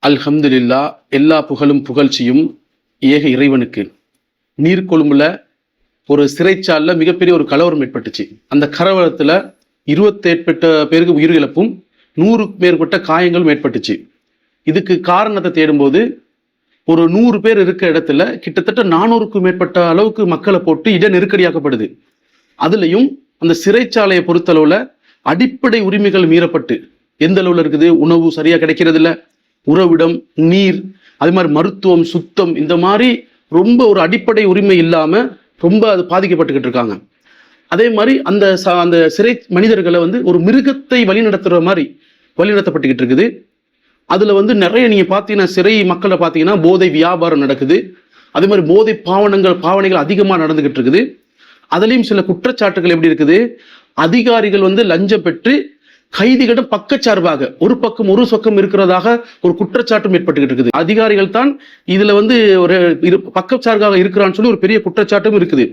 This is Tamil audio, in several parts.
அல்ஹம்துலில்லா, எல்லா புகழும் புகழ்ச்சியும் ஏக இறைவனுக்கு. நீர்கொழும்புல ஒரு சிறைச்சாலைல மிகப்பெரிய ஒரு கலவரம் ஏற்பட்டுச்சு. அந்த கலவரத்துல 28 பேருக்கு உயிரிழப்பும் 100 மேற்பட்ட காயங்களும் ஏற்பட்டுச்சு. இதுக்கு காரணத்தை தேடும்போது ஒரு 100 பேர் இருக்க இடத்துல கிட்டத்தட்ட 400க்கும் மேற்பட்ட அளவுக்கு மக்களை போட்டு இட நெருக்கடியாக்கப்படுது. அதுலயும் அந்த சிறைச்சாலையை பொறுத்தளவுல அடிப்படை உரிமைகள் மீறப்பட்டு எந்த அளவுல இருக்குது? உணவு சரியா கிடைக்கிறது இல்ல, உறவிடம், நீர், அது மாதிரி மருத்துவம், சுத்தம், இந்த மாதிரி ரொம்ப ஒரு அடிப்படை உரிமை இல்லாம ரொம்ப அது பாதிக்கப்பட்டுக்கிட்டு இருக்காங்க. அதே மாதிரி அந்த சிறை மனிதர்களை ஒரு மிருகத்தை வழிநடத்துற மாதிரி வழிநடத்தப்பட்டுக்கிட்டு இருக்குது. அதுல நிறைய நீங்க பாத்தீங்கன்னா சிறை மக்களை பாத்தீங்கன்னா போதை வியாபாரம் நடக்குது. அதே மாதிரி போதை பாவனைகள் அதிகமா நடந்துகிட்டு இருக்குது. அதுலயும் சில குற்றச்சாட்டுகள் எப்படி இருக்குது? அதிகாரிகள் லஞ்சம் பெற்று கைதிகளிடம் பக்கச்சார்பாக ஒரு பக்கம் இருக்கிறதாக ஒரு குற்றச்சாட்டும் ஏற்பட்டுக்கிட்டு இருக்குது. அதிகாரிகள் தான் இதுல ஒரு பக்கச்சார்பாக இருக்கிறான்னு சொல்லி ஒரு பெரிய குற்றச்சாட்டும் இருக்குது.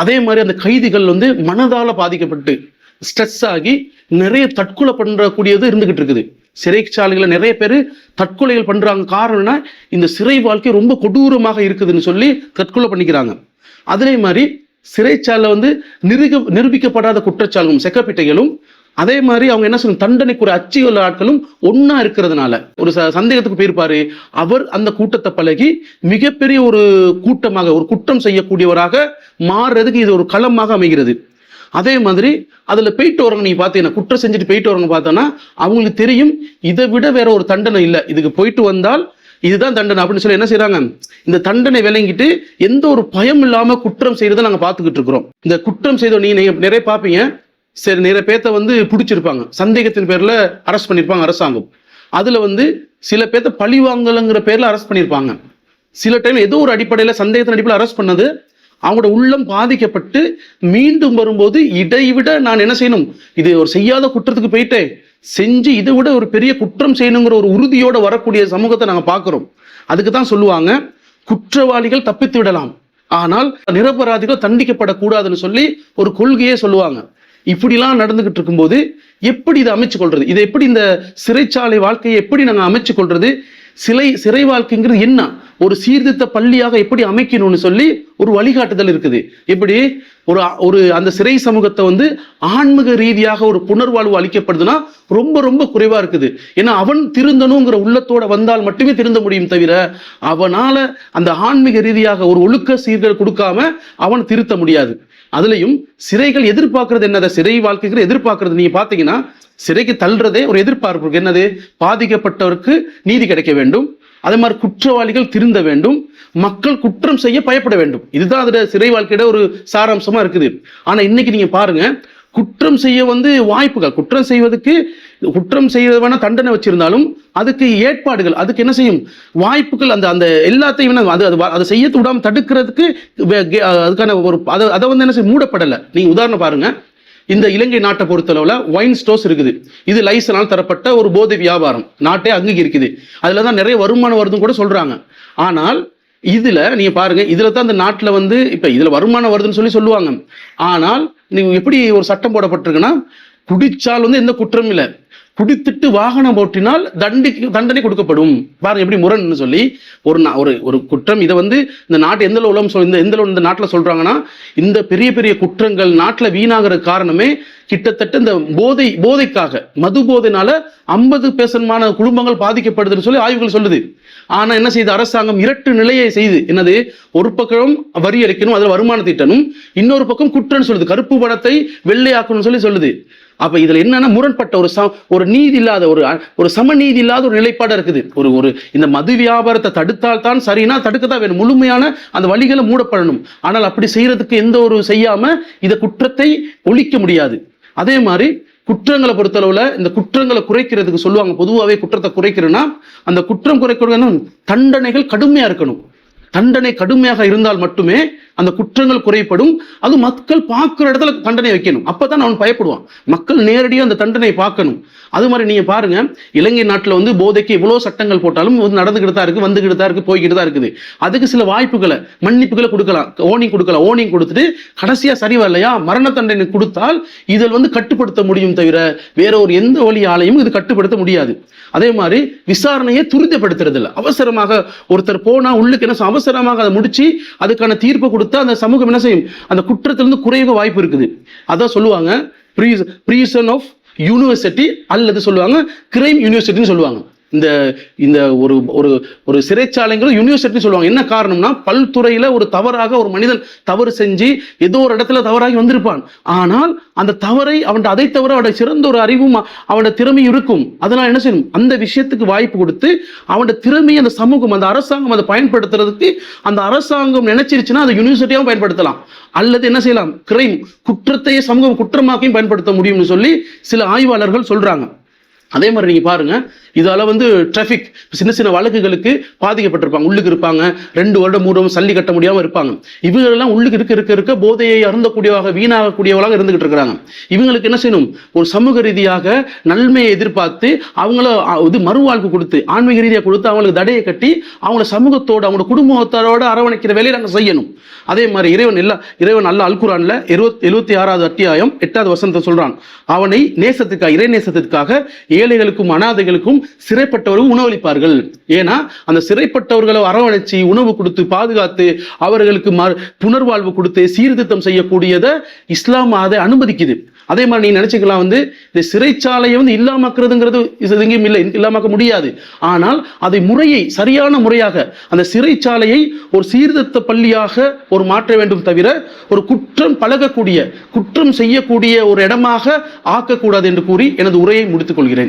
அதே மாதிரி அந்த கைதிகள் மனதால பாதிக்கப்பட்டு ஸ்ட்ரெஸ் ஆகி நிறைய தற்கொலை பண்றக்கூடியது இருந்துகிட்டு இருக்குது. சிறைச்சாலைகளை நிறைய பேர் தற்கொலைகள் பண்றாங்க. காரணம்னா இந்த சிறை வாழ்க்கை ரொம்ப கொடூரமாக இருக்குதுன்னு சொல்லி தற்கொலை பண்ணிக்கிறாங்க. அதே மாதிரி சிறைச்சாலை நிரூபிக்கப்படாத குற்றச்சாலும் செக்கப்பிட்டைகளும் அதே மாதிரி அவங்க என்ன சொல்லுங்க தண்டனைக்குரிய அச்சுள்ள ஆட்களும் ஒன்னா இருக்கிறதுனால ஒரு சந்தேகத்துக்கு போயிருப்பாரு. அவர் அந்த கூட்டத்தை பழகி மிகப்பெரிய ஒரு கூட்டமாக ஒரு குற்றம் செய்யக்கூடியவராக மாறுறதுக்கு இது ஒரு களமாக அமைகிறது. அதே மாதிரி அதுல போயிட்டு வரவங்க நீங்க பாத்தீங்கன்னா குற்றம் செஞ்சுட்டு போயிட்டு வரவங்க பார்த்தோன்னா அவங்களுக்கு தெரியும் இதை விட வேற ஒரு தண்டனை இல்லை, இதுக்கு போயிட்டு வந்தால் இதுதான் தண்டனை அப்படின்னு சொல்லி என்ன செய்யறாங்க, இந்த தண்டனை விளங்கிட்டு எந்த ஒரு பயம் இல்லாம குற்றம் செய்யறதை நாங்க பாத்துக்கிட்டு இருக்கிறோம். இந்த குற்றம் செய்த நீங்க நிறைய பாப்பீங்க. சரி, நிறைய பேர்த்த பிடிச்சிருப்பாங்க, சந்தேகத்தின் பேர்ல அரெஸ்ட் பண்ணிருப்பாங்க அரசாங்கம். அதுல சில பேர்த்த பழி வாங்கலங்கிற பேர்ல அரெஸ்ட் பண்ணிருப்பாங்க. சில டைம் ஏதோ ஒரு அடிப்படையில சந்தேகத்தின் அடிப்படையில் அரெஸ்ட் பண்ணது அவங்களோட உள்ளம் பாதிக்கப்பட்டு மீண்டும் வரும்போது இதைவிட நான் என்ன செய்யணும், இது ஒரு செய்யாத குற்றத்துக்கு போயிட்டே செஞ்சு இதை விட ஒரு பெரிய குற்றம் செய்யணுங்கிற ஒரு உறுதியோட வரக்கூடிய சமூகத்தை நாங்க பாக்குறோம். அதுக்கு தான் சொல்லுவாங்க குற்றவாளிகள் தப்பித்து விடலாம், ஆனால் நிரபராதிகள் தண்டிக்கப்படக்கூடாதுன்னு சொல்லி ஒரு கொள்கையே சொல்லுவாங்க. இப்படிலாம் நடந்துகிட்டு இருக்கும்போது எப்படி இதை அமைச்சு கொள்றது? இதை எப்படி இந்த சிறைச்சாலை வாழ்க்கையை எப்படி நாங்க அமைச்சு கொள்றது? சிறை வாழ்க்கைங்கிறது என்ன, ஒரு சீர்திருத்த பள்ளியாக எப்படி அமைக்கணும்னு சொல்லி ஒரு வழிகாட்டுதல் இருக்குது. எப்படி ஒரு அந்த சிறை சமூகத்தை ஆன்மீக ரீதியாக ஒரு புனர்வாழ்வு அளிக்கப்படுதுன்னா ரொம்ப ரொம்ப குறைவா இருக்குது. ஏன்னா அவன் திருந்தணுங்கிற உள்ளத்தோட வந்தால் மட்டுமே திருந்த முடியும், தவிர அவனால அந்த ஆன்மீக ரீதியாக ஒரு ஒழுக்க சீர்கள் கொடுக்காம அவன் திருத்த முடியாது. அதுலயும் சிறைகள் எதிர்பார்க்கறது என்னதை, சிறை வாழ்க்கைக்கு எதிர்பார்க்கறது நீங்க பாத்தீங்கன்னா சிறைக்கு தள்ளுறதே ஒரு எதிர்பார்ப்பு என்னது, பாதிக்கப்பட்டவருக்கு நீதி கிடைக்க வேண்டும், அதே மாதிரி குற்றவாளிகள் திருந்த வேண்டும், மக்கள் குற்றம் செய்ய பயப்பட வேண்டும். இதுதான் அதுல சிறை வாழ்க்கையோட ஒரு சாராம்சமா இருக்குது. ஆனா இன்னைக்கு நீங்க பாருங்க, குற்றம் செய்ய வாய்ப்புகள், குற்றம் செய்வதற்கான தண்டனை வச்சிருந்தாலும் அதுக்கு ஏற்பாடுகள், அதுக்கு என்ன செய்யும் வாய்ப்புகள், அந்த எல்லாத்தையும் அதை செய்ய விடாம தடுக்கிறதுக்கு அதுக்கான ஒரு அதை என்ன செய்ய மூடப்படலை. நீங்க உதாரணம் பாருங்க, இந்த இலங்கை நாட்டை பொறுத்தளவுல ஒயின் ஸ்டோர்ஸ் இருக்குது. இது லைசனால் தரப்பட்ட ஒரு போதை வியாபாரம் நாட்டே அங்கீகரிக்குது. அதுலதான் நிறைய வருமானம் வருதுன்னு கூட சொல்றாங்க. ஆனால் இதுல நீங்க பாருங்க, இதுல தான் இந்த நாட்டுல இப்ப இதுல வருமானம் வருதுன்னு சொல்லுவாங்க. ஆனால் நீங்க எப்படி ஒரு சட்டம் போடப்பட்டிருக்குன்னா, குடிச்சால் எந்த குற்றம் இல்லை, குடித்துட்டு வாகனம் ஓட்டினால் தண்டனை கொடுக்கப்படும். பாருங்க எப்படி முரண்னு சொல்லி ஒரு குற்றம். இதை இந்த நாட்டு எந்த இந்த நாட்டில் சொல்றாங்கன்னா, இந்த பெரிய பெரிய குற்றங்கள் நாட்டில் வீணாகிற காரணமே கிட்டத்தட்ட இந்த போதைக்காக, மது போதைனால 50% குடும்பங்கள் பாதிக்கப்படுதுன்னு சொல்லி ஆய்வுகள் சொல்லுது. ஆனா என்ன செய்யுது அரசாங்கம்? இரட்டு நிலையை செய்து என்னது, ஒரு பக்கம் வரி அளிக்கணும், அதுல வருமானம் தீட்டணும், இன்னொரு பக்கம் குற்றம் சொல்லுது, கருப்பு பணத்தை வெள்ளையாக்கணும் சொல்லுது. அப்ப இதுல என்னன்னா முரண்பட்ட ஒரு நீதி இல்லாத ஒரு சமநீதி இல்லாத ஒரு நிலைப்பாடு இருக்குது. ஒரு இந்த மது வியாபாரத்தை தடுத்தால் தான் சரினா தடுக்கத்தான் வேணும், முழுமையான அந்த வழிகளை மூடப்படணும். ஆனால் அப்படி செய்யறதுக்கு எந்த ஒரு செய்யாம இந்த குற்றத்தை ஒழிக்க முடியாது. அதே மாதிரி குற்றங்களை பொறுத்தளவுல இந்த குற்றங்களை குறைக்கிறதுக்கு சொல்லுவாங்க, பொதுவாகவே குற்றத்தை குறைக்கிறதுனா அந்த குற்றம் குறைக்கணும் தண்டனைகள் கடுமையா இருக்கணும். தண்டனை கடுமையாக இருந்தால் மட்டுமே அந்த குற்றங்கள் குறைப்படும். அது மக்கள் பார்க்குற இடத்துல தண்டனை வைக்கணும், அப்பதான் அவன் பயப்படுவான். மக்கள் நேரடியாக அந்த தண்டனை பார்க்கணும். அது மாதிரி நீங்க பாருங்க, இலங்கை நாட்டில் வந்து போதைக்கு இவ்வளவு சட்டங்கள் போட்டாலும் நடந்துகிட்டு தான் இருக்கு, வந்துகிட்டு தான் இருக்கு, போய்கிட்டு தான் இருக்குது. அதுக்கு சில வாய்ப்புகளை, மன்னிப்புகளை கொடுக்கலாம், ஓனிங் கொடுத்துட்டு கடைசியா சரி வரலையா மரண தண்டனை கொடுத்தால் இதில் வந்து கட்டுப்படுத்த முடியும் தவிர வேற ஒரு எந்த வழியாலையும் இது கட்டுப்படுத்த முடியாது. அதே மாதிரி விசாரணையை துரிதப்படுத்துறது இல்லை. அவசரமாக ஒருத்தர் போனா உள்ளுக்கு என்ன அவசரமாக அதை முடிச்சு அதுக்கான தீர்ப்பு கொடுத்தா அந்த சமூகம் என்ன செய்யும், அந்த குற்றத்திலிருந்து குறைய வாய்ப்பு இருக்குது. அதான் சொல்லுவாங்க பிரிசன் ஆஃப் யூனிவர்சிட்டி அல்லது சொல்லுவாங்க கிரைம் யூனிவர்சிட்டின்னு சொல்லுவாங்க. இந்த இந்த ஒரு ஒரு ஒரு சிறைச்சாலைங்கிறது யூனிவர்சிட்டி சொல்லுவாங்க. என்ன காரணம்னா பல்துறையில ஒரு தவறாக ஒரு மனிதன் தவறு செஞ்சு ஏதோ ஒரு இடத்துல தவறாகி வந்திருப்பான். ஆனால் அந்த தவறை அவன் அதை தவிர அவனுடைய சிறந்த ஒரு அறிவும் அவனுடைய திறமையும் இருக்கும். அதனால என்ன செய்யணும், அந்த விஷயத்துக்கு வாய்ப்பு கொடுத்து அவனுடைய திறமையை அந்த சமூகம், அந்த அரசாங்கம் அதை பயன்படுத்துறதுக்கு அந்த அரசாங்கம் நினைச்சிருச்சுன்னா அதை யூனிவர்சிட்டியாகவும் பயன்படுத்தலாம். அல்லது என்ன செய்யலாம், கிரைம் குற்றத்தையே சமூகம் குற்றமாக்கையும் பயன்படுத்த முடியும்னு சொல்லி சில ஆய்வாளர்கள் சொல்றாங்க. அதே மாதிரி நீங்க பாருங்க, இதால வந்து டிராபிக் சின்ன சின்ன வழக்குகளுக்கு பாதிக்கப்பட்டிருப்பாங்க, உள்ளுக்கு இருப்பாங்க, 2 வருடம் 3 வருடம் சல்லி கட்ட முடியாம இருப்பாங்க. இவங்களெல்லாம் உள்ளுக்கு இருக்க போதையை அருந்தக்கூடியவாக வீணாகக்கூடியவளாக இருந்துகிட்டு இருக்கிறாங்க. இவங்களுக்கு என்ன செய்யணும், ஒரு சமூக ரீதியாக நன்மையை எதிர்பார்த்து அவங்கள இது மறுவாழ்வு கொடுத்து ஆன்மீக ரீதியாக கொடுத்து அவங்களுக்கு தடையை கட்டி அவங்கள சமூகத்தோடு அவங்களோட குடும்பத்தோட அரவணைக்கிற வேலையை நாங்கள் செய்யணும். அதே மாதிரி இறைவன் அல்ல அல் குர்ஆன்ல 76வது அத்தியாயம் 8வது வசனத்தை சொல்றான், அவனை நேசத்துக்காக, இறை நேசத்திற்காக ஏழைகளுக்கும் அனாதைகளுக்கும் சிறைப்பட்டவர்கள் உணவளிப்பார்கள். ஏன்னா அந்த சிறைப்பட்டவர்களை அரவணைச்சு உணவு கொடுத்து பாதுகாத்து அவர்களுக்கு புனர்வாழ்வு கொடுத்து சீர்திருத்தம் செய்யக்கூடியதை இஸ்லாம் அதை அனுமதிக்குது. அதே மாதிரி நீங்க நினைச்சுக்கலாம், வந்து இந்த சிறைச்சாலையை வந்து இல்லாமக்கிறதுங்கிறது எங்கேயும் இல்லை, இல்லாமக்க முடியாது. ஆனால் அதை முறையை சரியான முறையாக அந்த சிறைச்சாலையை ஒரு சீர்திருத்த பள்ளியாக ஒரு மாற்ற வேண்டும் தவிர ஒரு குற்றம் பழகக்கூடிய, குற்றம் செய்யக்கூடிய ஒரு இடமாக ஆக்கக்கூடாது என்று கூறி எனது உரையை முடித்துக் கொள்கிறேன்.